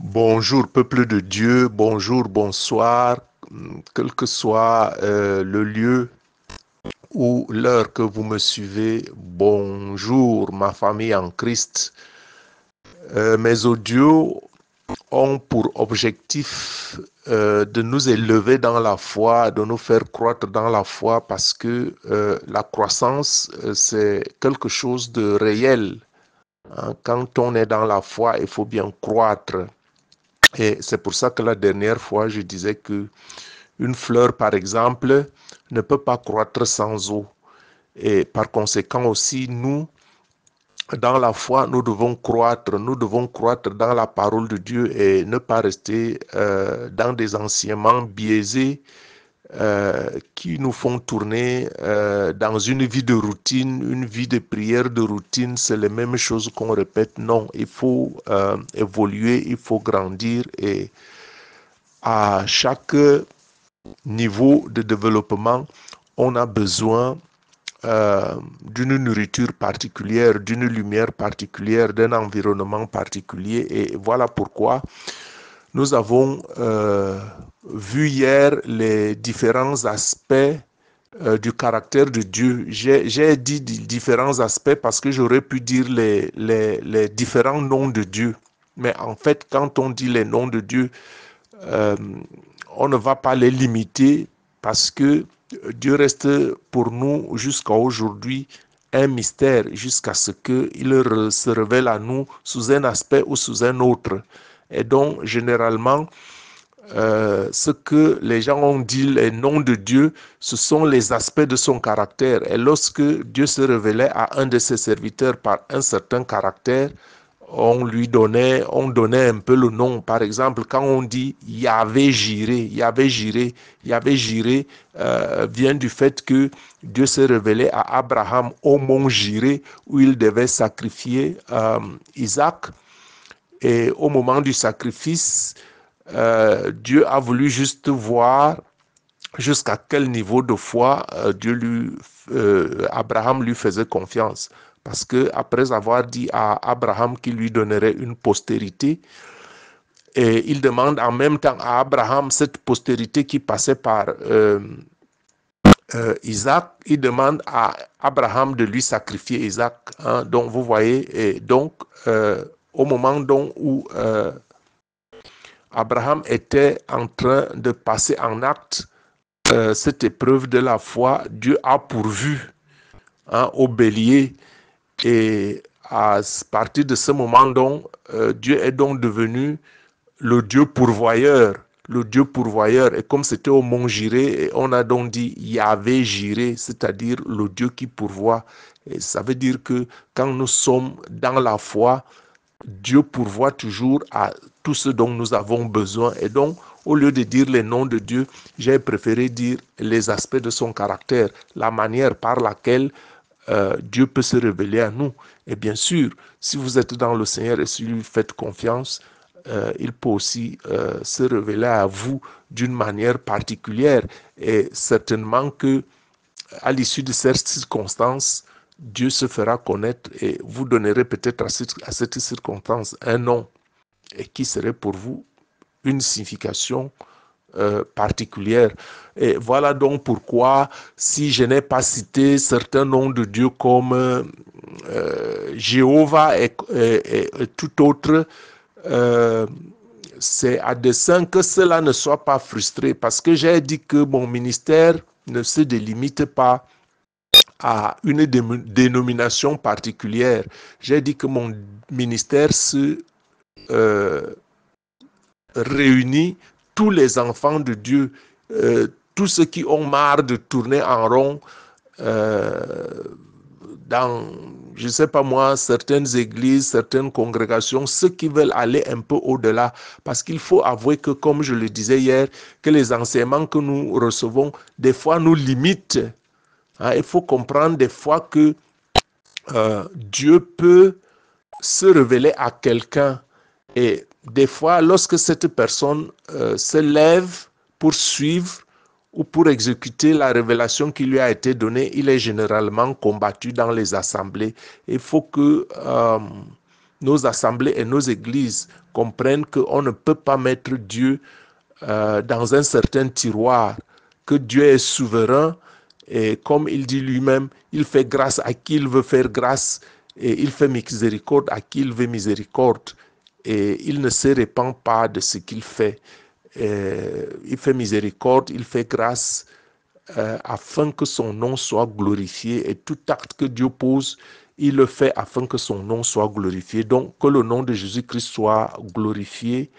Bonjour peuple de Dieu, bonjour, bonsoir, quel que soit le lieu ou l'heure que vous me suivez, bonjour ma famille en Christ. Mes audios ont pour objectif de nous élever dans la foi, de nous faire croître dans la foi parce que la croissance, c'est quelque chose de réel, hein. Quand on est dans la foi, il faut bien croître. Et c'est pour ça que la dernière fois, je disais que une fleur, par exemple, ne peut pas croître sans eau. Et par conséquent aussi, nous, dans la foi, nous devons croître dans la parole de Dieu et ne pas rester dans des enseignements biaisés qui nous font tourner dans une vie de routine, une vie de prière de routine. C'est les mêmes choses qu'on répète. Non, il faut évoluer, il faut grandir et à chaque niveau de développement, on a besoin d'une nourriture particulière, d'une lumière particulière, d'un environnement particulier. Et voilà pourquoi nous avons vu hier les différents aspects du caractère de Dieu. J'ai dit différents aspects parce que j'aurais pu dire les différents noms de Dieu. Mais en fait, quand on dit les noms de Dieu, euh, on ne va pas les limiter parce que Dieu reste pour nous jusqu'à aujourd'hui un mystère jusqu'à ce qu'il se révèle à nous sous un aspect ou sous un autre. Et donc, généralement, ce que les gens ont dit, les noms de Dieu, ce sont les aspects de son caractère. Et lorsque Dieu se révélait à un de ses serviteurs par un certain caractère, on donnait un peu le nom. Par exemple, quand on dit Yahvé Jiré, Yahvé Jiré, Yahvé Jiré vient du fait que Dieu s'est révélé à Abraham au mont Jiré où il devait sacrifier Isaac. Et au moment du sacrifice, Dieu a voulu juste voir jusqu'à quel niveau de foi Abraham lui faisait confiance. Parce que après avoir dit à Abraham qu'il lui donnerait une postérité, et il demande en même temps à Abraham cette postérité qui passait par Isaac, il demande à Abraham de lui sacrifier Isaac, hein. Donc vous voyez, et donc au moment donc où Abraham était en train de passer en acte cette épreuve de la foi, Dieu a pourvu, hein, au bélier. Et à partir de ce moment, donc, Dieu est donc devenu le Dieu pourvoyeur. Le Dieu pourvoyeur. Et comme c'était au mont Jiré, on a donc dit Yahvé Jiré, c'est-à-dire le Dieu qui pourvoit. Et ça veut dire que quand nous sommes dans la foi, Dieu pourvoit toujours à tout ce dont nous avons besoin. Et donc, au lieu de dire les noms de Dieu, j'ai préféré dire les aspects de son caractère, la manière par laquelle Dieu peut se révéler à nous. Et bien sûr, si vous êtes dans le Seigneur et si vous lui faites confiance, il peut aussi se révéler à vous d'une manière particulière. Et certainement que à l'issue de cette circonstance, Dieu se fera connaître et vous donnerez peut-être à cette circonstance un nom et qui serait pour vous une signification particulière. Et voilà donc pourquoi, si je n'ai pas cité certains noms de Dieu comme Jéhovah et tout autre, euh, c'est à dessein que cela ne soit pas frustré, parce que j'ai dit que mon ministère ne se délimite pas à une dénomination particulière. J'ai dit que mon ministère se euh, réunit tous les enfants de Dieu, tous ceux qui ont marre de tourner en rond euh, dans, je ne sais pas moi, certaines églises, certaines congrégations, ceux qui veulent aller un peu au-delà. Parce qu'il faut avouer que, comme je le disais hier, que les enseignements que nous recevons, des fois, nous limitent. Hein, il faut comprendre des fois que Dieu peut se révéler à quelqu'un. Et des fois, lorsque cette personne se lève pour suivre ou pour exécuter la révélation qui lui a été donnée, il est généralement combattu dans les assemblées. Il faut que nos assemblées et nos églises comprennent qu'on ne peut pas mettre Dieu dans un certain tiroir, que Dieu est souverain et comme il dit lui-même, il fait grâce à qui il veut faire grâce et il fait miséricorde à qui il veut miséricorde et il ne se répand pas de ce qu'il fait. Il fait miséricorde, il fait grâce afin que son nom soit glorifié et tout acte que Dieu pose, il le fait afin que son nom soit glorifié. Donc que le nom de Jésus-Christ soit glorifié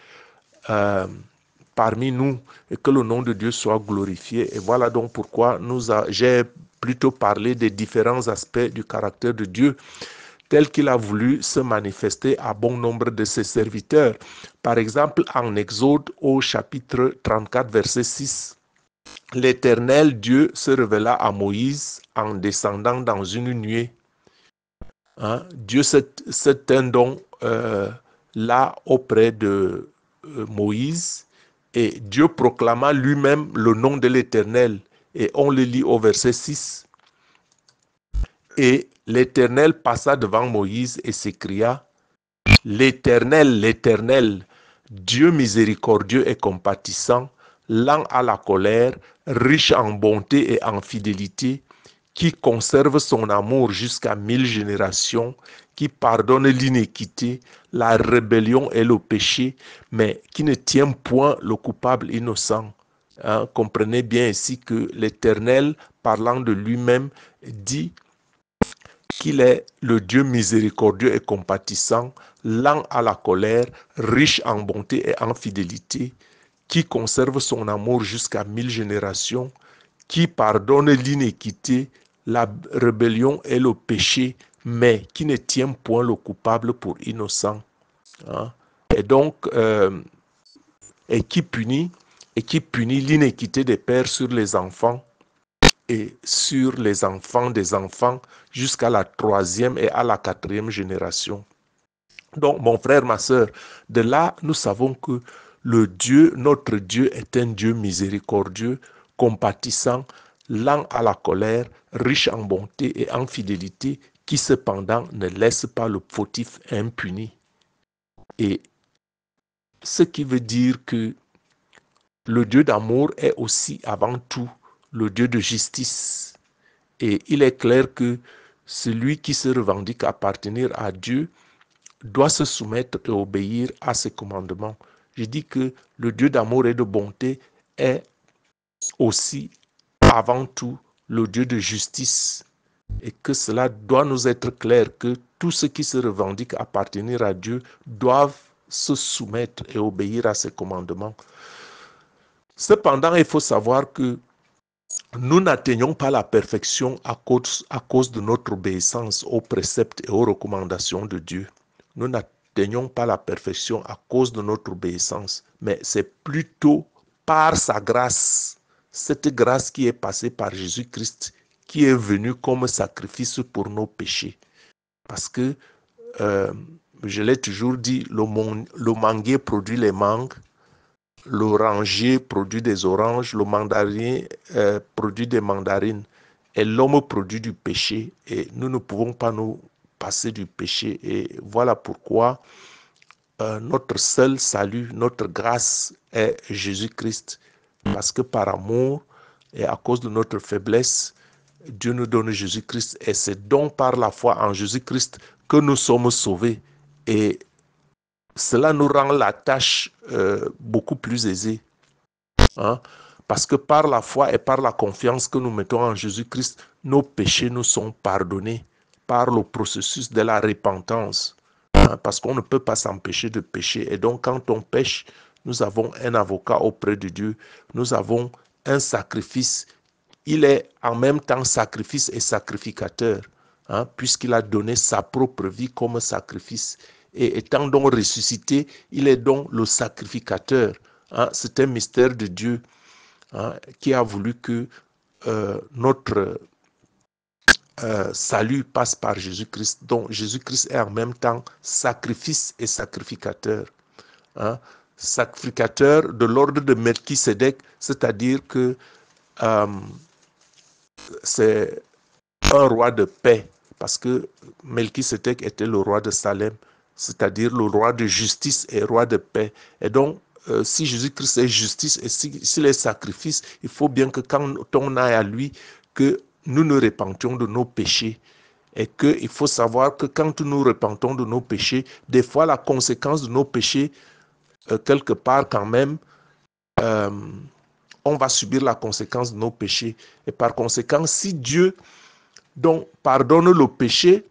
parmi nous et que le nom de Dieu soit glorifié. Et voilà donc pourquoi j'ai plutôt parlé des différents aspects du caractère de Dieu tel qu'il a voulu se manifester à bon nombre de ses serviteurs. Par exemple, en Exode au chapitre 34, verset 6, l'Éternel Dieu se révéla à Moïse en descendant dans une nuée. Dieu se tint donc là auprès de Moïse et Dieu proclama lui-même le nom de l'Éternel. Et on le lit au verset 6. Et l'Éternel passa devant Moïse et s'écria, l'Éternel, l'Éternel, Dieu miséricordieux et compatissant, lent à la colère, riche en bonté et en fidélité, qui conserve son amour jusqu'à 1000 générations, qui pardonne l'iniquité, la rébellion et le péché, mais qui ne tient point le coupable innocent. Comprenez bien ici que l'Éternel, parlant de lui-même, dit qu'il est le Dieu miséricordieux et compatissant, lent à la colère, riche en bonté et en fidélité, qui conserve son amour jusqu'à 1000 générations, qui pardonne l'iniquité, la rébellion et le péché, mais qui ne tient point le coupable pour innocent. Et donc, et qui punit l'iniquité des pères sur les enfants et sur les enfants des enfants jusqu'à la 3e et à la 4e génération. Donc, mon frère, ma soeur, de là, nous savons que notre Dieu est un Dieu miséricordieux, compatissant, lent à la colère, riche en bonté et en fidélité, qui cependant ne laisse pas le fautif impuni. Et ce qui veut dire que le Dieu d'amour est aussi avant tout le Dieu de justice. Et il est clair que celui qui se revendique appartenir à Dieu doit se soumettre et obéir à ses commandements. Je dis que le Dieu d'amour et de bonté est aussi avant tout le Dieu de justice et que cela doit nous être clair que tous ceux qui se revendiquent appartenir à Dieu doivent se soumettre et obéir à ses commandements. Cependant, il faut savoir que nous n'atteignons pas la perfection à cause de notre obéissance aux préceptes et aux recommandations de Dieu. Nous n'atteignons pas la perfection à cause de notre obéissance, mais c'est plutôt par sa grâce, cette grâce qui est passée par Jésus-Christ, qui est venu comme sacrifice pour nos péchés. Parce que, je l'ai toujours dit, le manguier produit les mangues, l'oranger produit des oranges, le mandarin produit des mandarines et l'homme produit du péché et nous ne pouvons pas nous passer du péché et voilà pourquoi notre seul salut, notre grâce est Jésus-Christ parce que par amour et à cause de notre faiblesse, Dieu nous donne Jésus-Christ et c'est donc par la foi en Jésus-Christ que nous sommes sauvés et cela nous rend la tâche beaucoup plus aisée. Parce que par la foi et par la confiance que nous mettons en Jésus-Christ, nos péchés nous sont pardonnés par le processus de la repentance. Parce qu'on ne peut pas s'empêcher de pécher. Et donc, quand on pêche, nous avons un avocat auprès de Dieu. Nous avons un sacrifice. Il est en même temps sacrifice et sacrificateur, puisqu'il a donné sa propre vie comme sacrifice. Et étant donc ressuscité, il est donc le sacrificateur. C'est un mystère de Dieu qui a voulu que notre salut passe par Jésus-Christ. Donc Jésus-Christ est en même temps sacrifice et sacrificateur. Sacrificateur de l'ordre de Melchisédek, c'est-à-dire que c'est un roi de paix, parce que Melchisédek était le roi de Salem. c'est-à-dire le roi de justice et roi de paix. Et donc, si Jésus-Christ est justice et s'il est sacrifice, il faut bien que quand on aille à lui, que nous nous repentions de nos péchés. Et qu'il faut savoir que quand nous repentons de nos péchés, des fois la conséquence de nos péchés, quelque part quand même, on va subir la conséquence de nos péchés. Et par conséquent, si Dieu donc pardonne le péché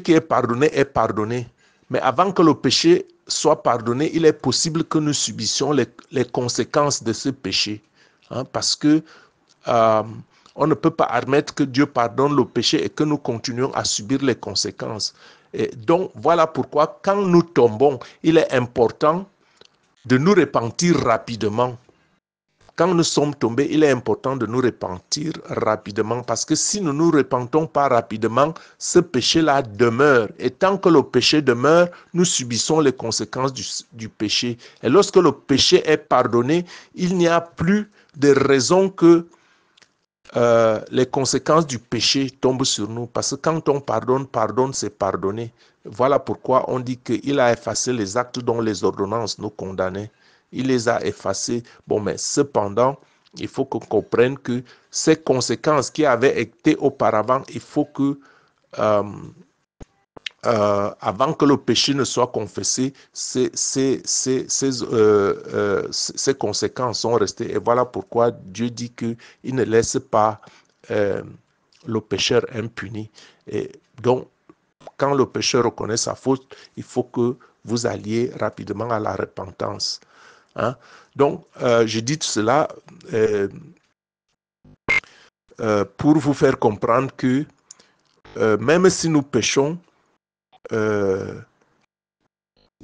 qui est pardonné. Mais avant que le péché soit pardonné, il est possible que nous subissions les conséquences de ce péché. Hein, parce que on ne peut pas admettre que Dieu pardonne le péché et que nous continuons à subir les conséquences. Et donc, voilà pourquoi, quand nous tombons, il est important de nous repentir rapidement. Quand nous sommes tombés, il est important de nous repentir rapidement parce que si nous ne nous repentons pas rapidement, ce péché-là demeure. Et tant que le péché demeure, nous subissons les conséquences du péché. Et lorsque le péché est pardonné, il n'y a plus de raison que les conséquences du péché tombent sur nous. Parce que quand on pardonne, c'est pardonner. Voilà pourquoi on dit qu'il a effacé les actes dont les ordonnances nous condamnaient. Il les a effacés. Bon, mais cependant, il faut qu'on comprenne que ces conséquences qui avaient été auparavant, il faut que avant que le péché ne soit confessé, ces conséquences sont restées. Et voilà pourquoi Dieu dit qu'il ne laisse pas le pécheur impuni. Et donc, quand le pécheur reconnaît sa faute, il faut que vous alliez rapidement à la repentance. Hein? Donc, je dis tout cela pour vous faire comprendre que même si nous péchons,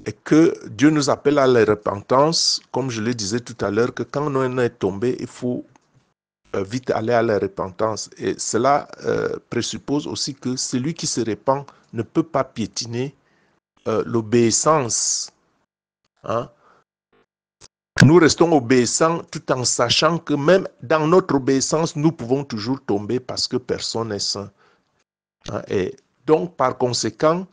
et que Dieu nous appelle à la repentance, comme je le disais tout à l'heure, que quand on est tombé, il faut vite aller à la repentance. Et cela présuppose aussi que celui qui se répand ne peut pas piétiner l'obéissance. Hein? Nous restons obéissants tout en sachant que même dans notre obéissance, nous pouvons toujours tomber parce que personne n'est saint. Hein? Et donc, par conséquent,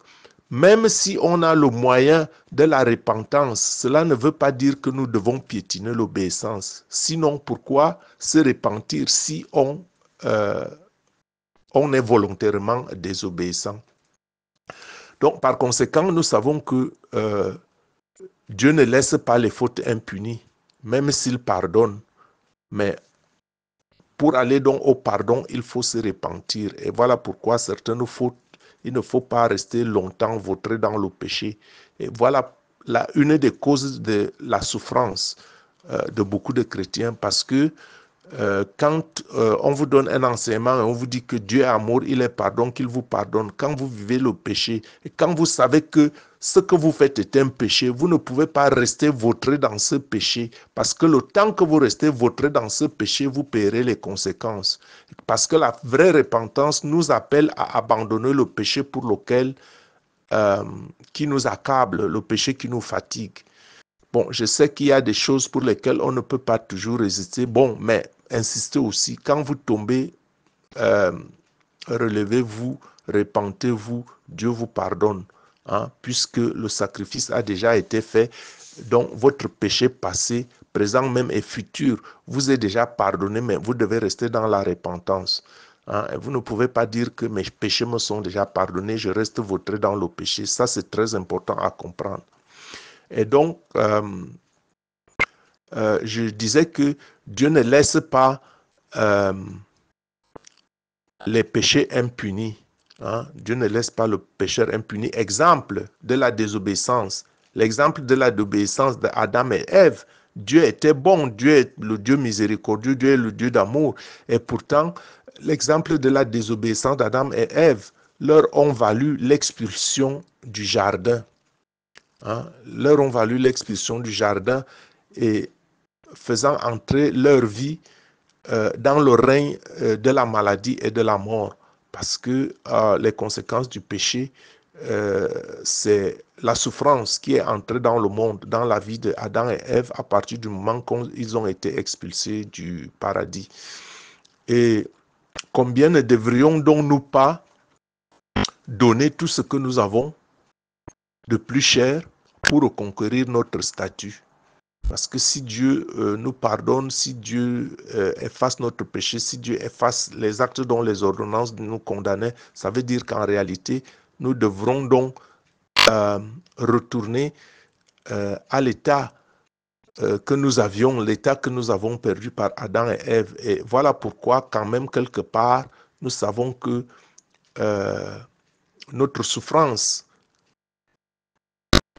même si on a le moyen de la repentance, cela ne veut pas dire que nous devons piétiner l'obéissance. Sinon, pourquoi se repentir si on est volontairement désobéissant? Donc, par conséquent, nous savons que Dieu ne laisse pas les fautes impunies, même s'il pardonne. Mais pour aller donc au pardon, il faut se repentir. Et voilà pourquoi certaines fautes, il ne faut pas rester longtemps vautré dans le péché. Et voilà une des causes de la souffrance de beaucoup de chrétiens, parce que quand on vous donne un enseignement et on vous dit que Dieu est amour, il est pardon, qu'il vous pardonne, quand vous vivez le péché et quand vous savez que ce que vous faites est un péché, vous ne pouvez pas rester vautré dans ce péché, parce que le temps que vous restez vautré dans ce péché, vous paierez les conséquences. Parce que la vraie repentance nous appelle à abandonner le péché pour lequel qui nous accable, le péché qui nous fatigue. Bon, je sais qu'il y a des choses pour lesquelles on ne peut pas toujours résister. Bon, mais insistez aussi. Quand vous tombez, relevez-vous, repentez-vous, Dieu vous pardonne. Hein, puisque le sacrifice a déjà été fait. Donc, votre péché passé, présent même et futur, vous est déjà pardonné, mais vous devez rester dans la repentance. Hein, et vous ne pouvez pas dire que mes péchés me sont déjà pardonnés, je reste vautré dans le péché. Ça, c'est très important à comprendre. Et donc, je disais que Dieu ne laisse pas les péchés impunis. Hein? Dieu ne laisse pas le pécheur impuni. Exemple de la désobéissance. L'exemple de la désobéissance d'Adam et Ève. Dieu était bon, Dieu est le Dieu miséricordieux, Dieu est le Dieu d'amour. Et pourtant, l'exemple de la désobéissance d'Adam et Ève leur ont valu l'expulsion du jardin. Hein? Leur ont valu l'expulsion du jardin et faisant entrer leur vie dans le règne de la maladie et de la mort. Parce que les conséquences du péché, c'est la souffrance qui est entrée dans le monde, dans la vie d'Adam et Ève à partir du moment qu'ils ont été expulsés du paradis. Et combien ne devrions donc nous pas donner tout ce que nous avons de plus cher pour reconquérir notre statut. Parce que si Dieu nous pardonne, si Dieu efface notre péché, si Dieu efface les actes dont les ordonnances nous condamnaient, ça veut dire qu'en réalité, nous devrons donc retourner à l'état que nous avions, l'état que nous avons perdu par Adam et Ève. Et voilà pourquoi, quand même, quelque part, nous savons que notre souffrance,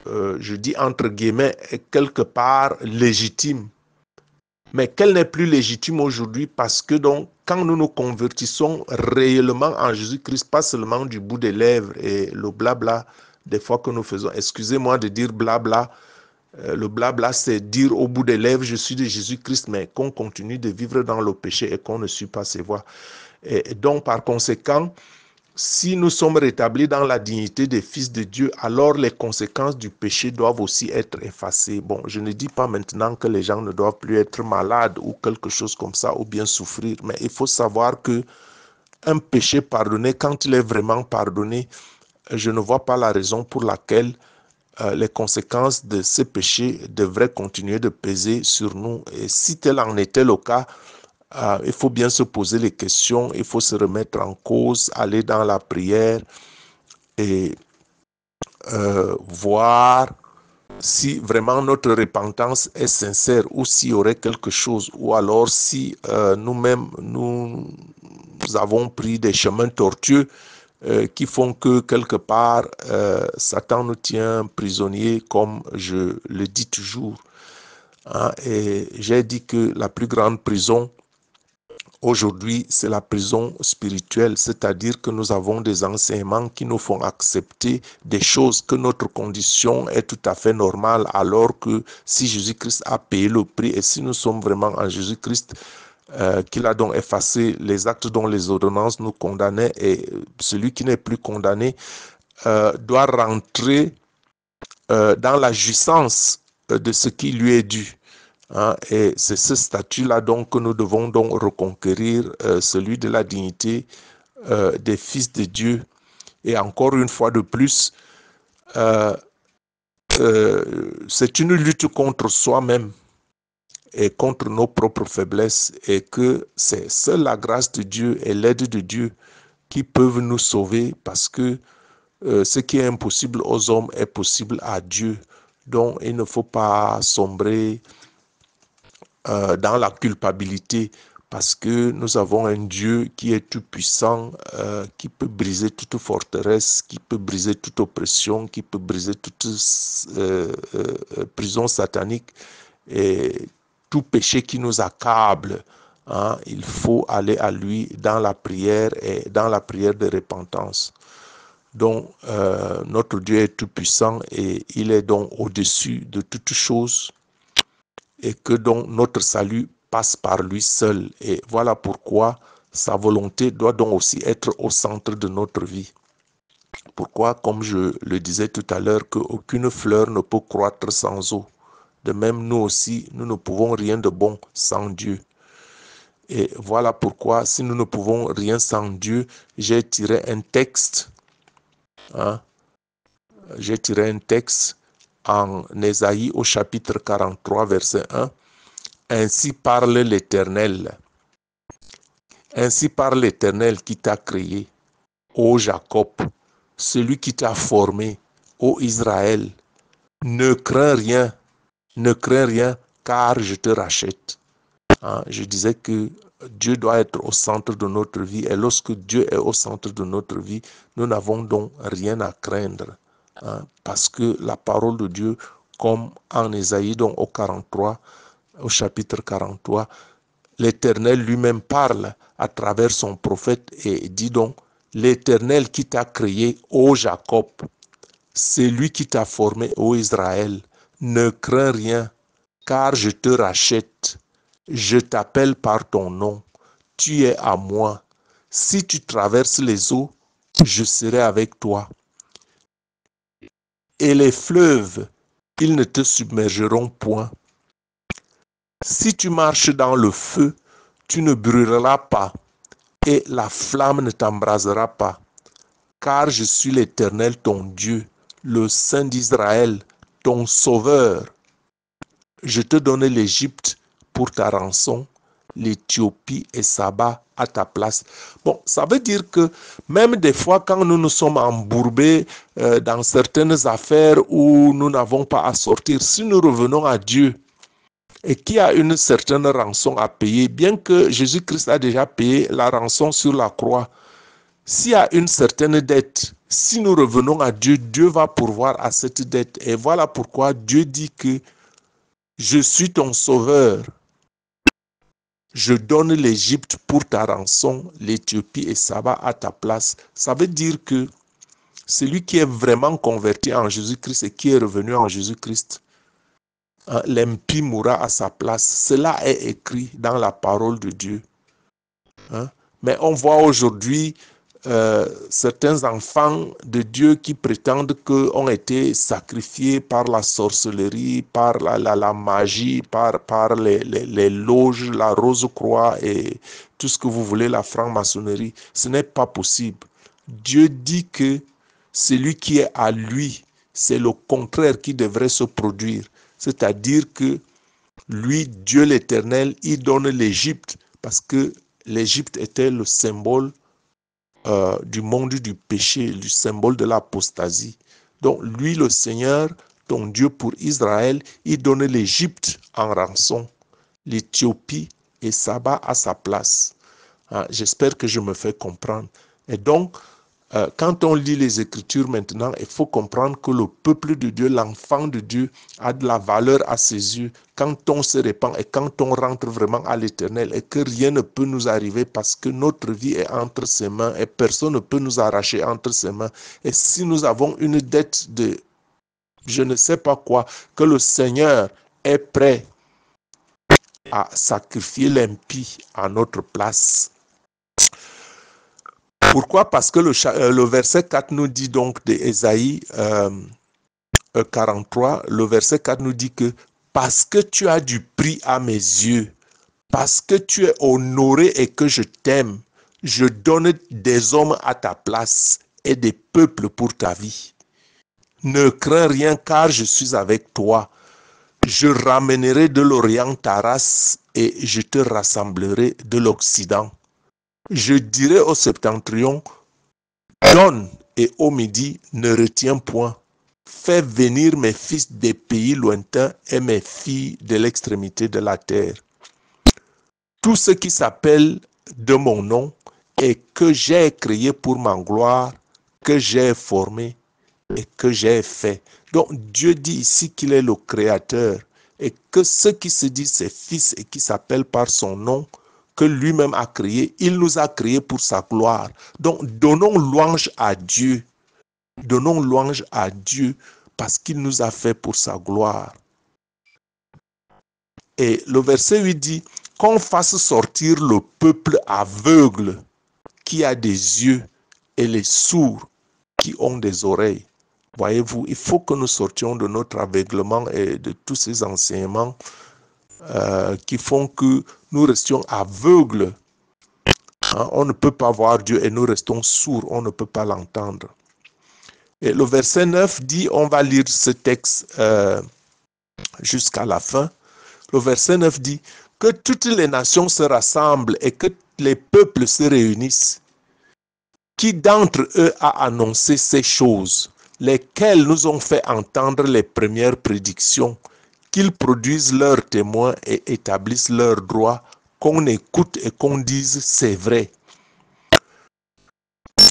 je dis entre guillemets, est quelque part légitime. Mais qu'elle n'est plus légitime aujourd'hui parce que donc, quand nous nous convertissons réellement en Jésus-Christ, pas seulement du bout des lèvres et le blabla des fois que nous faisons, excusez-moi de dire blabla, le blabla c'est dire au bout des lèvres je suis de Jésus-Christ, mais qu'on continue de vivre dans le péché et qu'on ne suit pas ses voies. Et donc par conséquent, si nous sommes rétablis dans la dignité des fils de Dieu, alors les conséquences du péché doivent aussi être effacées. Bon, je ne dis pas maintenant que les gens ne doivent plus être malades ou quelque chose comme ça, ou bien souffrir, mais il faut savoir que un péché pardonné, quand il est vraiment pardonné, je ne vois pas la raison pour laquelle les conséquences de ce péché devraient continuer de peser sur nous. Et si tel en était le cas, il faut bien se poser les questions, il faut se remettre en cause, aller dans la prière et voir si vraiment notre repentance est sincère ou s'il y aurait quelque chose, ou alors si nous-mêmes nous avons pris des chemins tortueux qui font que quelque part Satan nous tient prisonniers, comme je le dis toujours. Et j'ai dit que la plus grande prison aujourd'hui, c'est la prison spirituelle, c'est-à-dire que nous avons des enseignements qui nous font accepter des choses que notre condition est tout à fait normale, alors que si Jésus-Christ a payé le prix et si nous sommes vraiment en Jésus-Christ, qu'il a donc effacé les actes dont les ordonnances nous condamnaient, et celui qui n'est plus condamné doit rentrer dans la jouissance de ce qui lui est dû. Et c'est ce statut-là donc que nous devons donc reconquérir, celui de la dignité des fils de Dieu. Et encore une fois de plus, c'est une lutte contre soi-même et contre nos propres faiblesses, et que c'est seule la grâce de Dieu et l'aide de Dieu qui peuvent nous sauver, parce que ce qui est impossible aux hommes est possible à Dieu. Donc il ne faut pas sombrer dans la culpabilité, parce que nous avons un Dieu qui est tout puissant, qui peut briser toute forteresse, qui peut briser toute oppression, qui peut briser toute prison satanique et tout péché qui nous accable. Il faut aller à lui dans la prière et dans la prière de repentance. Donc notre Dieu est tout puissant et il est donc au-dessus de toutes choses, et que donc notre salut passe par lui seul. Et voilà pourquoi sa volonté doit donc aussi être au centre de notre vie. Pourquoi, comme je le disais tout à l'heure, qu'aucune fleur ne peut croître sans eau. De même, nous aussi, nous ne pouvons rien de bon sans Dieu. Et voilà pourquoi, si nous ne pouvons rien sans Dieu, j'ai tiré un texte. J'ai tiré un texte en Ésaïe au chapitre 43, verset 1. Ainsi parle l'Éternel. Ainsi parle l'Éternel qui t'a créé, ô Jacob, celui qui t'a formé, ô Israël. Ne crains rien, car je te rachète. Je disais que Dieu doit être au centre de notre vie, et lorsque Dieu est au centre de notre vie, nous n'avons donc rien à craindre. Parce que la parole de Dieu, comme en Ésaïe, donc au chapitre 43, l'Éternel lui-même parle à travers son prophète et dit donc, l'Éternel qui t'a créé, ô Jacob, c'est lui qui t'a formé, ô Israël. Ne crains rien, car je te rachète. Je t'appelle par ton nom. Tu es à moi. Si tu traverses les eaux, je serai avec toi. Et les fleuves, ils ne te submergeront point. Si tu marches dans le feu, tu ne brûleras pas, et la flamme ne t'embrasera pas. car je suis l'Éternel ton Dieu, le Saint d'Israël, ton Sauveur. Je te donne l'Égypte pour ta rançon, l'Éthiopie et Saba à ta place. Bon, ça veut dire que même des fois quand nous nous sommes embourbés dans certaines affaires où nous n'avons pas à sortir, si nous revenons à Dieu et qu'il y a une certaine rançon à payer, bien que Jésus-Christ a déjà payé la rançon sur la croix, s'il y a une certaine dette, si nous revenons à Dieu, Dieu va pourvoir à cette dette. Et voilà pourquoi Dieu dit que je suis ton sauveur. Je donne l'Égypte pour ta rançon, l'Éthiopie et Saba à ta place. Ça veut dire que celui qui est vraiment converti en Jésus-Christ et qui est revenu en Jésus-Christ, l'impie mourra à sa place. Cela est écrit dans la parole de Dieu. Mais on voit aujourd'hui certains enfants de Dieu qui prétendent qu'ils ont été sacrifiés par la sorcellerie, par la magie, par les loges, la rose-croix et tout ce que vous voulez, la franc-maçonnerie. Ce n'est pas possible. Dieu dit que celui qui est à lui, c'est le contraire qui devrait se produire. C'est-à-dire que lui, Dieu l'Éternel, il donne l'Égypte parce que l'Égypte était le symbole du monde du péché, le symbole de l'apostasie. Donc lui, le Seigneur, ton Dieu pour Israël, il donne l'Égypte en rançon, l'Éthiopie et Saba à sa place. J'espère que je me fais comprendre. Et donc, quand on lit les Écritures maintenant, il faut comprendre que le peuple de Dieu, l'enfant de Dieu, a de la valeur à ses yeux. Quand on se répand et quand on rentre vraiment à l'Éternel et que rien ne peut nous arriver parce que notre vie est entre ses mains et personne ne peut nous arracher entre ses mains. Et si nous avons une dette de je ne sais pas quoi, que le Seigneur est prêt à sacrifier l'impie à notre place. Pourquoi? Parce que le verset 4 nous dit donc d'Ésaïe 43, le verset 4 nous dit que parce que tu as du prix à mes yeux, parce que tu es honoré et que je t'aime, je donne des hommes à ta place et des peuples pour ta vie. Ne crains rien car je suis avec toi. Je ramènerai de l'Orient ta race et je te rassemblerai de l'Occident. Je dirai au septentrion, donne, et au midi, ne retiens point. Fais venir mes fils des pays lointains et mes filles de l'extrémité de la terre. Tout ce qui s'appelle de mon nom et que j'ai créé pour ma gloire, que j'ai formé et que j'ai fait. Donc Dieu dit ici qu'il est le créateur et que ceux qui se disent ses fils et qui s'appellent par son nom, que lui-même a créé, il nous a créés pour sa gloire. Donc donnons louange à Dieu. Donnons louange à Dieu parce qu'il nous a fait pour sa gloire. Et le verset 8 dit, qu'on fasse sortir le peuple aveugle qui a des yeux et les sourds qui ont des oreilles. Voyez-vous, il faut que nous sortions de notre aveuglement et de tous ces enseignements qui font que nous restions aveugles. On ne peut pas voir Dieu et nous restons sourds, on ne peut pas l'entendre. Et le verset 9 dit, on va lire ce texte jusqu'à la fin. Le verset 9 dit, que toutes les nations se rassemblent et que les peuples se réunissent. Qui d'entre eux a annoncé ces choses, lesquelles nous ont fait entendre les premières prédictions, qu'ils produisent leurs témoins et établissent leurs droits, qu'on écoute et qu'on dise c'est vrai.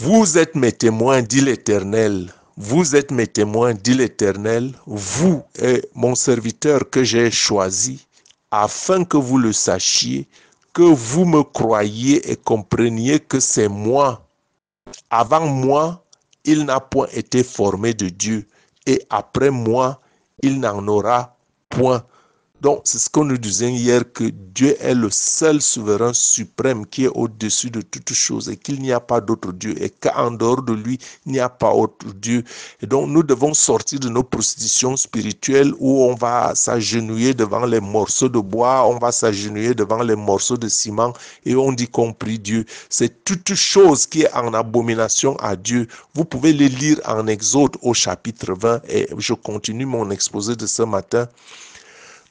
Vous êtes mes témoins, dit l'Éternel. Vous êtes mes témoins, dit l'Éternel, vous et mon serviteur que j'ai choisi, afin que vous le sachiez, que vous me croyiez et compreniez que c'est moi. Avant moi, il n'a point été formé de Dieu, et après moi, il n'en aura point Donc, c'est ce que nous disions hier, que Dieu est le seul souverain suprême qui est au-dessus de toutes choses et qu'il n'y a pas d'autre Dieu et qu'en dehors de lui, il n'y a pas autre Dieu. Et donc, nous devons sortir de nos prostitutions spirituelles où on va s'agenouiller devant les morceaux de bois, on va s'agenouiller devant les morceaux de ciment et on dit qu'on prie Dieu. C'est toute chose qui est en abomination à Dieu. Vous pouvez les lire en Exode au chapitre 20 et je continue mon exposé de ce matin.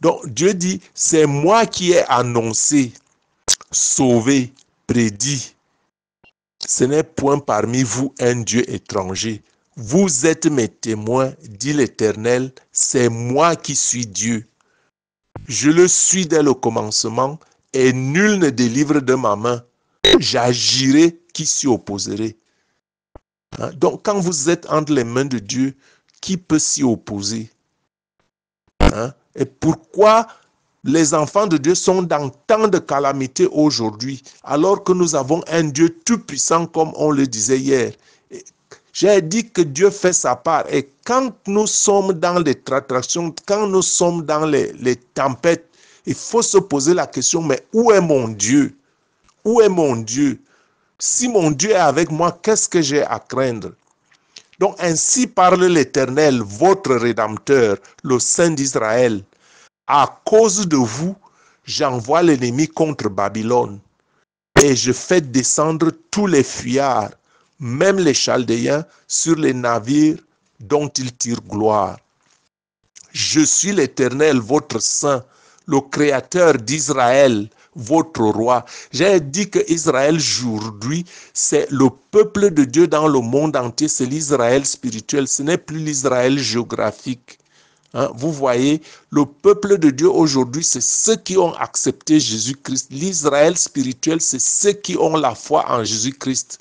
Donc Dieu dit, c'est moi qui ai annoncé, sauvé, prédit. Ce n'est point parmi vous un Dieu étranger. Vous êtes mes témoins, dit l'Éternel, c'est moi qui suis Dieu. Je le suis dès le commencement et nul ne délivre de ma main. J'agirai qui s'y opposerait. Donc quand vous êtes entre les mains de Dieu, qui peut s'y opposer? Et pourquoi les enfants de Dieu sont dans tant de calamités aujourd'hui, alors que nous avons un Dieu tout-puissant, comme on le disait hier? J'ai dit que Dieu fait sa part. Et quand nous sommes dans les tractations, quand nous sommes dans les tempêtes, il faut se poser la question, mais où est mon Dieu? Où est mon Dieu? Si mon Dieu est avec moi, qu'est-ce que j'ai à craindre? Donc ainsi parle l'Éternel, votre Rédempteur, le Saint d'Israël. À cause de vous, j'envoie l'ennemi contre Babylone et je fais descendre tous les fuyards, même les Chaldéens, sur les navires dont ils tirent gloire. Je suis l'Éternel, votre Saint, le Créateur d'Israël, votre roi. J'ai dit que Israël aujourd'hui, c'est le peuple de Dieu dans le monde entier, c'est l'Israël spirituel, ce n'est plus l'Israël géographique. Vous voyez, le peuple de Dieu aujourd'hui, c'est ceux qui ont accepté Jésus-Christ. L'Israël spirituel, c'est ceux qui ont la foi en Jésus-Christ.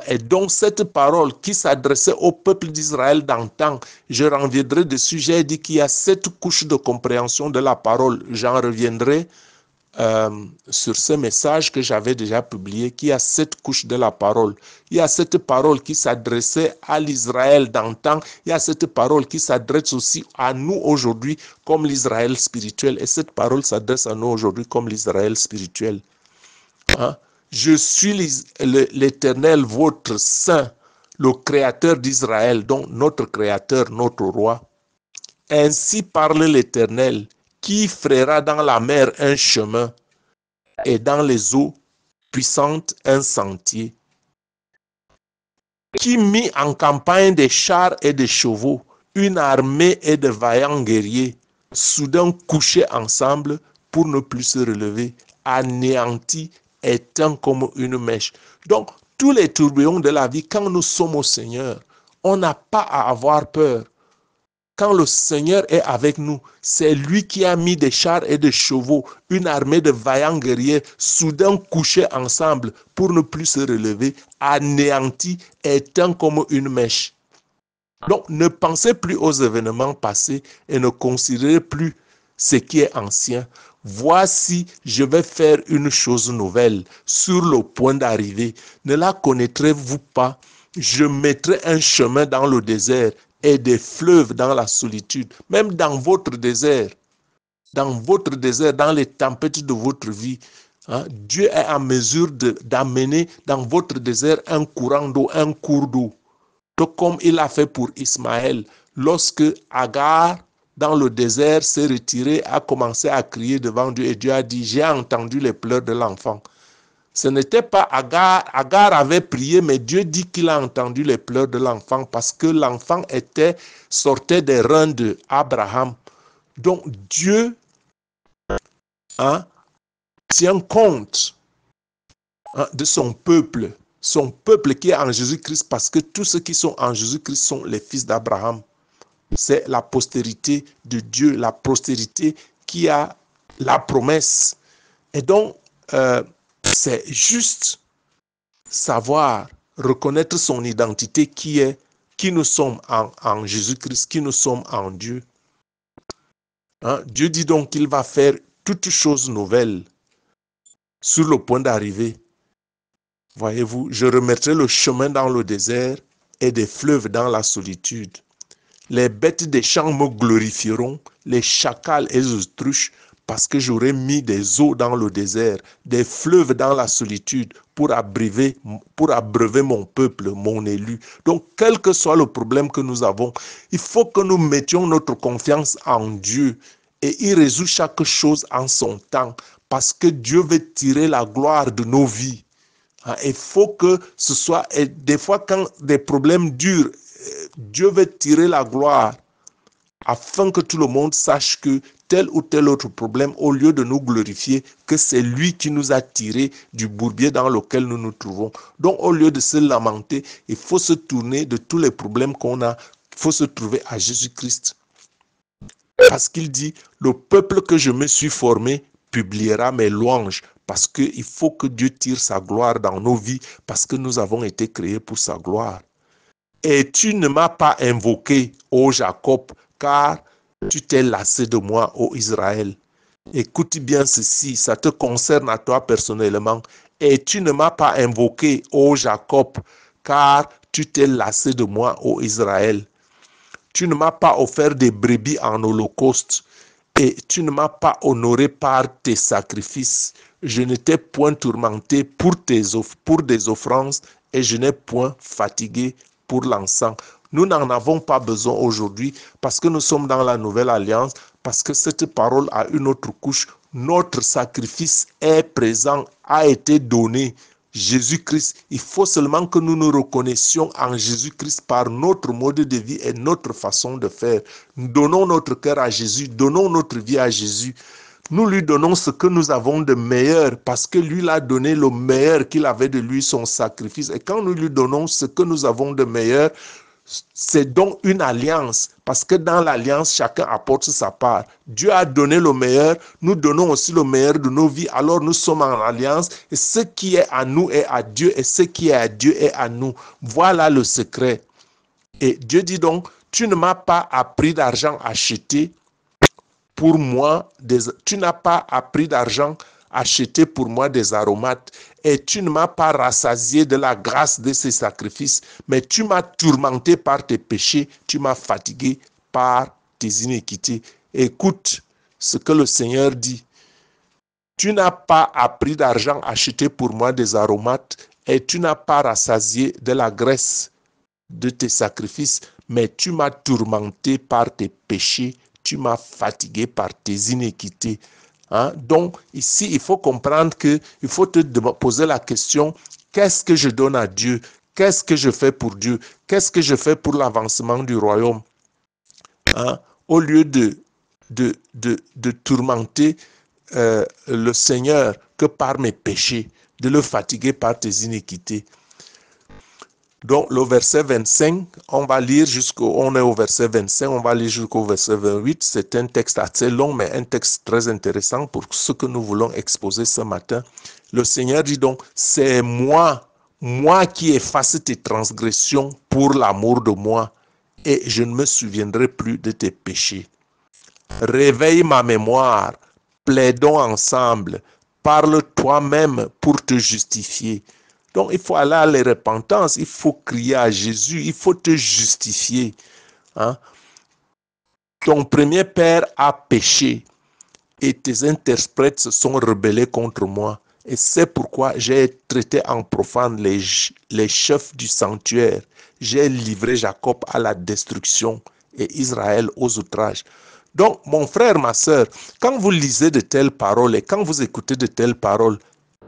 Et donc cette parole qui s'adressait au peuple d'Israël d'antan, je reviendrai dessus. J'ai dit qu'il y a 7 couches de compréhension de la parole. J'en reviendrai sur ce message que j'avais déjà publié, qui a 7 couches de la parole. Il y a cette parole qui s'adressait à l'Israël d'antan, il y a cette parole qui s'adresse aussi à nous aujourd'hui comme l'Israël spirituel, et cette parole s'adresse à nous aujourd'hui comme l'Israël spirituel. Je suis l'Éternel, votre Saint, le Créateur d'Israël, donc notre Créateur, notre Roi. Ainsi parle l'Éternel, qui frayera dans la mer un chemin et dans les eaux puissantes un sentier, qui mit en campagne des chars et des chevaux, une armée et de vaillants guerriers, soudain couchés ensemble pour ne plus se relever, anéantis, éteints comme une mèche. Donc, tous les tourbillons de la vie, quand nous sommes au Seigneur, on n'a pas à avoir peur. Quand le Seigneur est avec nous, c'est lui qui a mis des chars et des chevaux, une armée de vaillants guerriers, soudain couchés ensemble pour ne plus se relever, anéantis, éteints comme une mèche. Donc, ne pensez plus aux événements passés et ne considérez plus ce qui est ancien. Voici, je vais faire une chose nouvelle sur le point d'arriver. Ne la connaîtrez-vous pas? Je mettrai un chemin dans le désert et des fleuves dans la solitude, même dans votre désert, dans les tempêtes de votre vie. Dieu est en mesure d'amener dans votre désert un courant d'eau, un cours d'eau. Donc, comme il a fait pour Ismaël, lorsque Agar, dans le désert, s'est retiré, a commencé à crier devant Dieu, et Dieu a dit, j'ai entendu les pleurs de l'enfant. Ce n'était pas Agar. Agar avait prié, mais Dieu dit qu'il a entendu les pleurs de l'enfant parce que l'enfant sortait des reins d'Abraham. Donc Dieu tient compte de son peuple qui est en Jésus-Christ, parce que tous ceux qui sont en Jésus-Christ sont les fils d'Abraham. C'est la postérité de Dieu, la postérité qui a la promesse. Et donc, c'est juste savoir, reconnaître son identité qui nous sommes en Jésus-Christ, qui nous sommes en Dieu. Dieu dit donc qu'il va faire toutes choses nouvelles sur le point d'arriver. Voyez-vous, je remettrai le chemin dans le désert et des fleuves dans la solitude. Les bêtes des champs me glorifieront, les chacals et les autruches, parce que j'aurai mis des eaux dans le désert, des fleuves dans la solitude, pour abreuver mon peuple, mon élu. Donc, quel que soit le problème que nous avons, il faut que nous mettions notre confiance en Dieu et il résout chaque chose en son temps, parce que Dieu veut tirer la gloire de nos vies. Il faut que ce soit, et des fois quand des problèmes durent, Dieu veut tirer la gloire afin que tout le monde sache que tel ou tel autre problème, au lieu de nous glorifier, que c'est lui qui nous a tirés du bourbier dans lequel nous nous trouvons. Donc, au lieu de se lamenter, il faut se tourner de tous les problèmes qu'on a, il faut se trouver à Jésus-Christ. Parce qu'il dit, le peuple que je me suis formé publiera mes louanges, parce qu'il faut que Dieu tire sa gloire dans nos vies, parce que nous avons été créés pour sa gloire. Et tu ne m'as pas invoqué, ô Jacob, car tu t'es lassé de moi, ô Israël. Écoute bien ceci, ça te concerne à toi personnellement. Et tu ne m'as pas invoqué, ô Jacob, car tu t'es lassé de moi, ô Israël. Tu ne m'as pas offert des brebis en holocauste, et tu ne m'as pas honoré par tes sacrifices. Je ne t'ai point tourmenté pour des offrandes, et je n'ai point fatigué pour l'encens. Nous n'en avons pas besoin aujourd'hui parce que nous sommes dans la nouvelle alliance, parce que cette parole a une autre couche. Notre sacrifice est présent, a été donné. Jésus-Christ, il faut seulement que nous nous reconnaissions en Jésus-Christ par notre mode de vie et notre façon de faire. Donnons notre cœur à Jésus, donnons notre vie à Jésus. Nous lui donnons ce que nous avons de meilleur parce que lui l'a donné le meilleur qu'il avait de lui, son sacrifice. Et quand nous lui donnons ce que nous avons de meilleur, c'est donc une alliance, parce que dans l'alliance, chacun apporte sa part. Dieu a donné le meilleur, nous donnons aussi le meilleur de nos vies, alors nous sommes en alliance, et ce qui est à nous est à Dieu, et ce qui est à Dieu est à nous. Voilà le secret. Et Dieu dit donc, tu ne m'as pas à prix d'argent acheté pour moi, tu n'as pas à prix d'argent acheté pour moi des aromates, et tu ne m'as pas rassasié de la grâce de ces sacrifices, mais tu m'as tourmenté par tes péchés, tu m'as fatigué par tes iniquités. Écoute ce que le Seigneur dit. Tu n'as pas à prix d'argent acheté pour moi des aromates, et tu n'as pas rassasié de la graisse de tes sacrifices, mais tu m'as tourmenté par tes péchés, tu m'as fatigué par tes iniquités. Donc, ici, il faut comprendre qu'il faut te poser la question, qu'est-ce que je donne à Dieu? Qu'est-ce que je fais pour Dieu? Qu'est-ce que je fais pour l'avancement du royaume? Au lieu de tourmenter le Seigneur que par mes péchés, de le fatiguer par tes iniquités. Donc, le verset 25, on est au verset 25, on va lire jusqu'au verset 28. C'est un texte assez long, mais un texte très intéressant pour ce que nous voulons exposer ce matin. Le Seigneur dit donc, c'est moi qui efface tes transgressions pour l'amour de moi, et je ne me souviendrai plus de tes péchés. Réveille ma mémoire, plaidons ensemble, parle toi-même pour te justifier. Donc, il faut aller à la repentance, il faut crier à Jésus, il faut te justifier. Ton premier père a péché et tes interprètes se sont rebellés contre moi. Et c'est pourquoi j'ai traité en profane les chefs du sanctuaire. J'ai livré Jacob à la destruction et Israël aux outrages. Donc, mon frère, ma soeur, quand vous lisez de telles paroles et quand vous écoutez de telles paroles,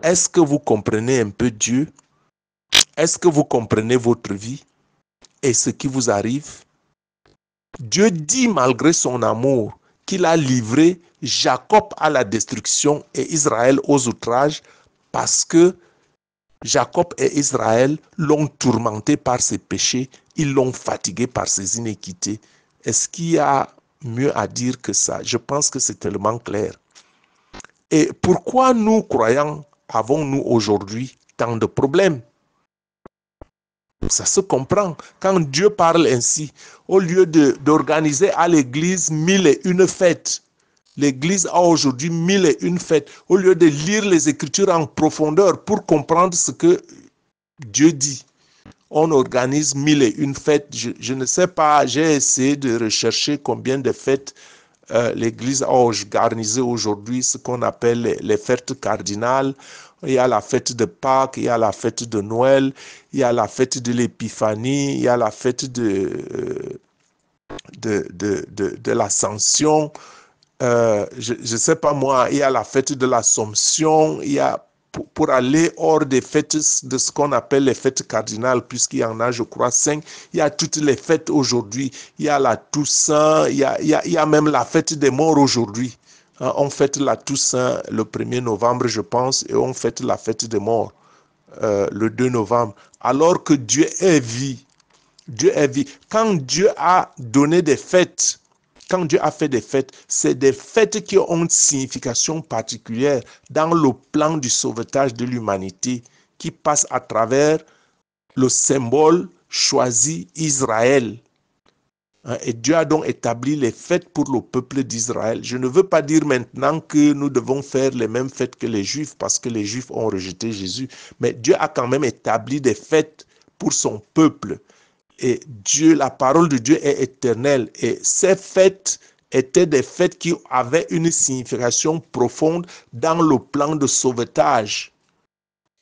est-ce que vous comprenez un peu Dieu? Est-ce que vous comprenez votre vie et ce qui vous arrive? Dieu dit malgré son amour qu'il a livré Jacob à la destruction et Israël aux outrages parce que Jacob et Israël l'ont tourmenté par ses péchés, ils l'ont fatigué par ses iniquités. Est-ce qu'il y a mieux à dire que ça? Je pense que c'est tellement clair. Et pourquoi nous, croyants, avons-nous aujourd'hui tant de problèmes? Ça se comprend. Quand Dieu parle ainsi, au lieu d'organiser à l'église 1001 fêtes, l'église a aujourd'hui 1001 fêtes, au lieu de lire les Écritures en profondeur pour comprendre ce que Dieu dit, On organise 1001 fêtes. Je ne sais pas, j'ai essayé de rechercher combien de fêtes l'Église a organisé aujourd'hui, ce qu'on appelle les fêtes cardinales. Il y a la fête de Pâques, il y a la fête de Noël, il y a la fête de l'Épiphanie, il y a la fête de l'Ascension. Je ne sais pas moi, il y a la fête de l'Assomption, il y a pour aller hors des fêtes de ce qu'on appelle les fêtes cardinales, puisqu'il y en a, je crois, 5, il y a toutes les fêtes aujourd'hui. Il y a la Toussaint, il y a même la fête des morts aujourd'hui. Hein, on fête la Toussaint le 1er novembre, je pense, et on fête la fête des morts le 2 novembre. Alors que Dieu est vie. Dieu est vie. Quand Dieu a donné des fêtes, quand Dieu a fait des fêtes, c'est des fêtes qui ont une signification particulière dans le plan du sauvetage de l'humanité qui passe à travers le symbole choisi Israël. Et Dieu a donc établi les fêtes pour le peuple d'Israël. Je ne veux pas dire maintenant que nous devons faire les mêmes fêtes que les Juifs parce que les Juifs ont rejeté Jésus, mais Dieu a quand même établi des fêtes pour son peuple. Et Dieu, la parole de Dieu est éternelle. Et ces fêtes étaient des fêtes qui avaient une signification profonde dans le plan de sauvetage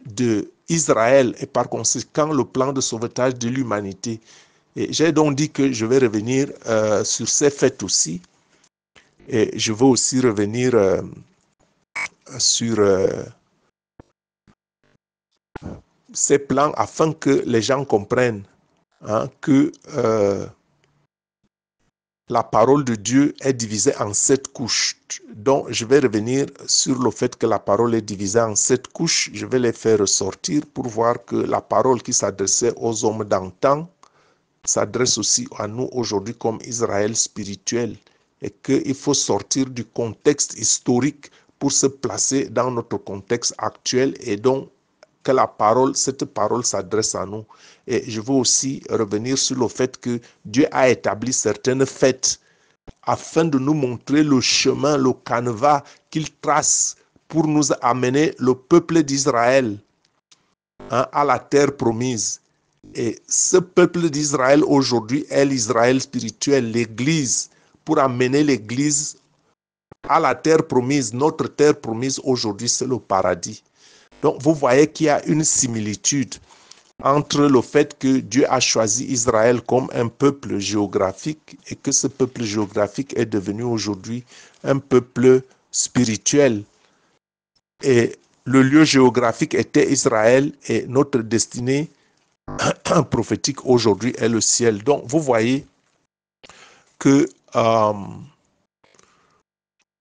d'Israël et par conséquent le plan de sauvetage de l'humanité. Et j'ai donc dit que je vais revenir sur ces fêtes aussi. Et je veux aussi revenir sur ces plans afin que les gens comprennent que la parole de Dieu est divisée en 7 couches. Donc, je vais revenir sur le fait que la parole est divisée en 7 couches. Je vais les faire ressortir pour voir que la parole qui s'adressait aux hommes d'antan s'adresse aussi à nous aujourd'hui comme Israël spirituel et qu'il faut sortir du contexte historique pour se placer dans notre contexte actuel et donc que cette parole s'adresse à nous. Et je veux aussi revenir sur le fait que Dieu a établi certaines fêtes afin de nous montrer le chemin, le canevas qu'il trace pour nous amener le peuple d'Israël à la terre promise. Et ce peuple d'Israël aujourd'hui est l'Israël spirituel, l'Église, pour amener l'Église à la terre promise. Notre terre promise aujourd'hui, c'est le paradis. Donc, vous voyez qu'il y a une similitude entre le fait que Dieu a choisi Israël comme un peuple géographique et que ce peuple géographique est devenu aujourd'hui un peuple spirituel. Et le lieu géographique était Israël et notre destinée prophétique aujourd'hui est le ciel. Donc, vous voyez que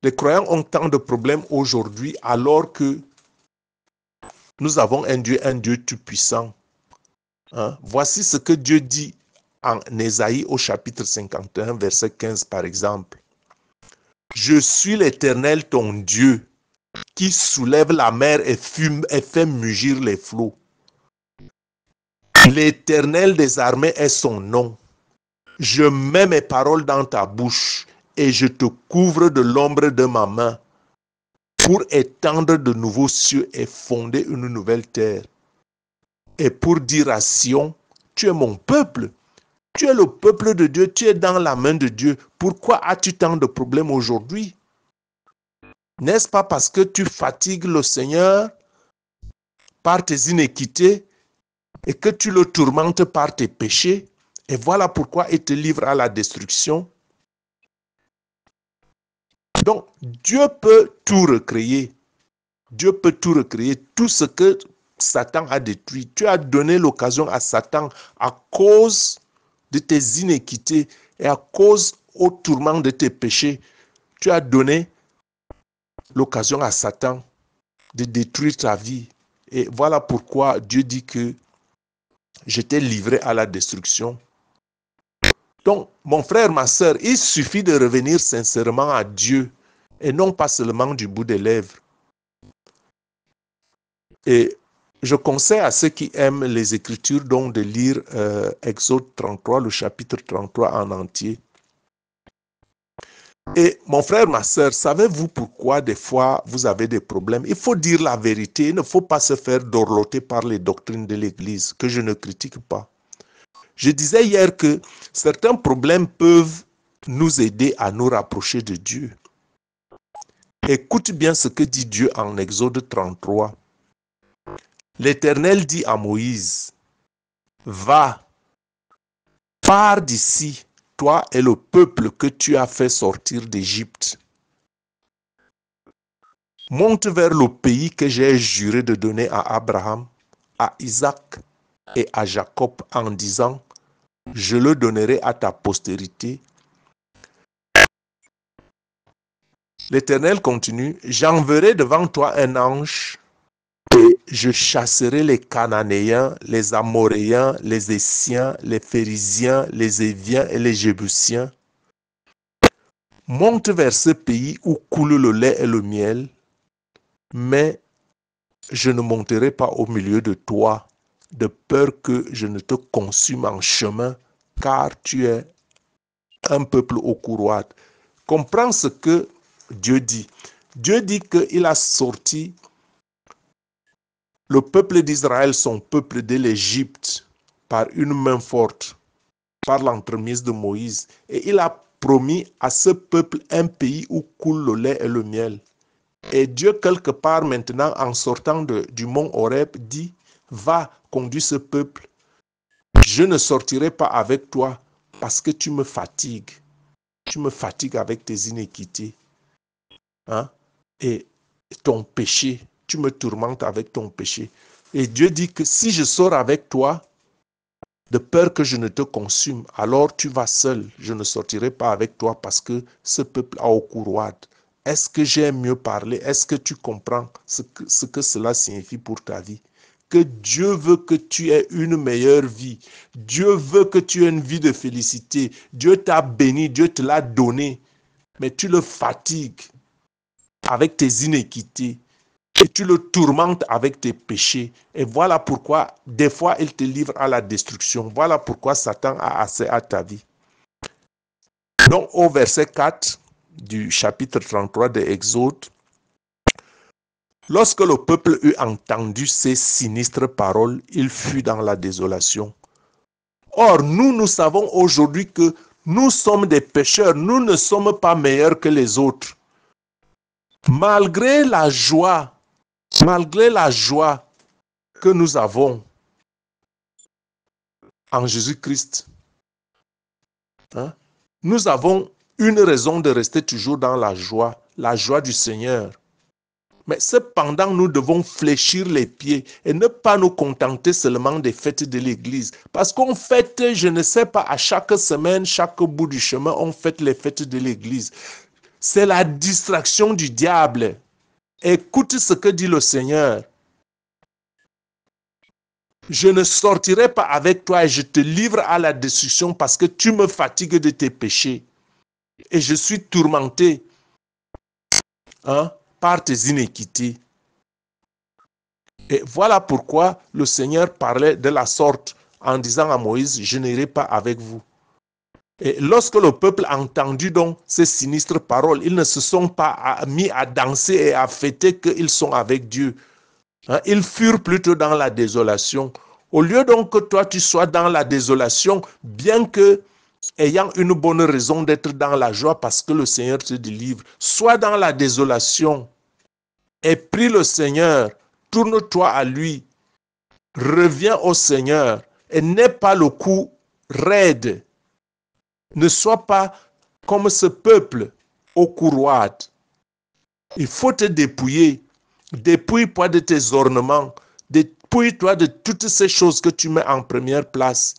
les croyants ont tant de problèmes aujourd'hui alors que nous avons un Dieu tout-puissant. Voici ce que Dieu dit en Ésaïe au chapitre 51, verset 15 par exemple. Je suis l'Éternel ton Dieu qui soulève la mer et fait mugir les flots. L'Éternel des armées est son nom. Je mets mes paroles dans ta bouche et je te couvre de l'ombre de ma main pour étendre de nouveaux cieux et fonder une nouvelle terre. Et pour dire à Sion, tu es mon peuple, tu es le peuple de Dieu, tu es dans la main de Dieu. Pourquoi as-tu tant de problèmes aujourd'hui? N'est-ce pas parce que tu fatigues le Seigneur par tes iniquités et que tu le tourmentes par tes péchés? Et voilà pourquoi il te livre à la destruction. Donc, Dieu peut tout recréer. Dieu peut tout recréer, tout ce que Satan a détruit. Tu as donné l'occasion à Satan à cause de tes iniquités et à cause au tourment de tes péchés. Tu as donné l'occasion à Satan de détruire ta vie. Et voilà pourquoi Dieu dit que je t'ai livré à la destruction. Donc, mon frère, ma soeur, il suffit de revenir sincèrement à Dieu et non pas seulement du bout des lèvres. Et je conseille à ceux qui aiment les Écritures donc de lire Exode 33, le chapitre 33 en entier. Et mon frère, ma soeur, savez-vous pourquoi des fois vous avez des problèmes? Il faut dire la vérité, il ne faut pas se faire dorloter par les doctrines de l'Église, que je ne critique pas. Je disais hier que certains problèmes peuvent nous aider à nous rapprocher de Dieu. Écoute bien ce que dit Dieu en Exode 33. L'Éternel dit à Moïse, va, pars d'ici, toi et le peuple que tu as fait sortir d'Égypte. Monte vers le pays que j'ai juré de donner à Abraham, à Isaac et à Jacob en disant, je le donnerai à ta postérité. L'Éternel continue, j'enverrai devant toi un ange et je chasserai les Cananéens, les Amoréens, les Essiens, les Phérésiens, les Éviens et les Jébusiens. Monte vers ce pays où coule le lait et le miel, mais je ne monterai pas au milieu de toi, de peur que je ne te consume en chemin, car tu es un peuple au courroide. Comprends ce que Dieu dit. Dieu dit qu'il a sorti le peuple d'Israël, son peuple de l'Égypte, par une main forte, par l'entremise de Moïse. Et il a promis à ce peuple un pays où coule le lait et le miel. Et Dieu, quelque part maintenant, en sortant du mont Horeb, dit, va, conduis ce peuple. Je ne sortirai pas avec toi parce que tu me fatigues. Tu me fatigues avec tes iniquités. Hein? Et ton péché, tu me tourmentes avec ton péché. Et Dieu dit que si je sors avec toi, de peur que je ne te consume, alors tu vas seul. Je ne sortirai pas avec toi parce que ce peuple a au courroide. Est-ce que j'ai mieux parlé? Est-ce que tu comprends ce que cela signifie pour ta vie? Que Dieu veut que tu aies une meilleure vie. Dieu veut que tu aies une vie de félicité. Dieu t'a béni, Dieu te l'a donné. Mais tu le fatigues avec tes iniquités. Et tu le tourmentes avec tes péchés. Et voilà pourquoi, des fois, il te livre à la destruction. Voilà pourquoi Satan a accès à ta vie. Donc, au verset 4 du chapitre 33 de Exode, lorsque le peuple eut entendu ces sinistres paroles, il fut dans la désolation. Or, nous savons aujourd'hui que nous sommes des pécheurs. Nous ne sommes pas meilleurs que les autres. Malgré la joie que nous avons en Jésus-Christ, hein, nous avons une raison de rester toujours dans la joie du Seigneur. Mais cependant, nous devons fléchir les pieds et ne pas nous contenter seulement des fêtes de l'Église. Parce qu'on fête, je ne sais pas, à chaque semaine, chaque bout du chemin, on fête les fêtes de l'Église. C'est la distraction du diable. Écoute ce que dit le Seigneur. Je ne sortirai pas avec toi et je te livre à la destruction parce que tu me fatigues de tes péchés. Et je suis tourmenté par tes iniquités. Et voilà pourquoi le Seigneur parlait de la sorte en disant à Moïse, je n'irai pas avec vous. Et lorsque le peuple a entendu donc ces sinistres paroles, ils ne se sont pas mis à danser et à fêter qu'ils sont avec Dieu. Ils furent plutôt dans la désolation. Au lieu donc que toi tu sois dans la désolation, bien que ayant une bonne raison d'être dans la joie parce que le Seigneur te délivre, sois dans la désolation et prie le Seigneur, tourne-toi à lui, reviens au Seigneur et n'aie pas le cou raide. Ne sois pas comme ce peuple au courroide. Il faut te dépouiller. Dépouille-toi de tes ornements. Dépouille-toi de toutes ces choses que tu mets en première place.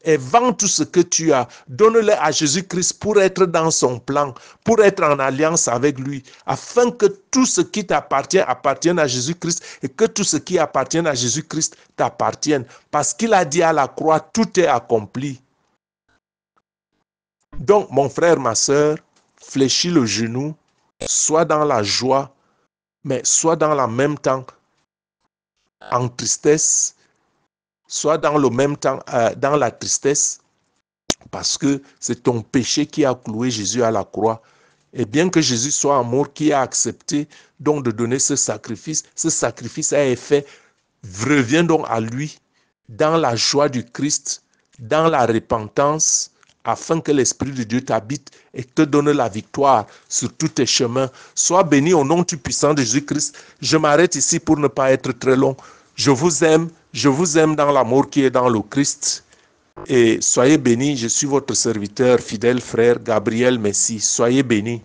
Et vends tout ce que tu as. Donne-le à Jésus-Christ pour être dans son plan, pour être en alliance avec lui, afin que tout ce qui t'appartient appartienne à Jésus-Christ et que tout ce qui appartient à Jésus-Christ t'appartienne. Parce qu'il a dit à la croix, tout est accompli. Donc, mon frère, ma soeur, fléchis le genou, sois dans la joie, mais sois dans le même temps en tristesse, sois dans le même temps dans la tristesse, parce que c'est ton péché qui a cloué Jésus à la croix. Et bien que Jésus soit amour, qui a accepté donc de donner ce sacrifice a été fait, reviens donc à lui dans la joie du Christ, dans la repentance, afin que l'Esprit de Dieu t'habite et te donne la victoire sur tous tes chemins. Sois béni au nom tout puissant de Jésus-Christ. Je m'arrête ici pour ne pas être très long. Je vous aime dans l'amour qui est dans le Christ. Et soyez bénis, je suis votre serviteur, fidèle frère Gabriel Messi. Soyez bénis.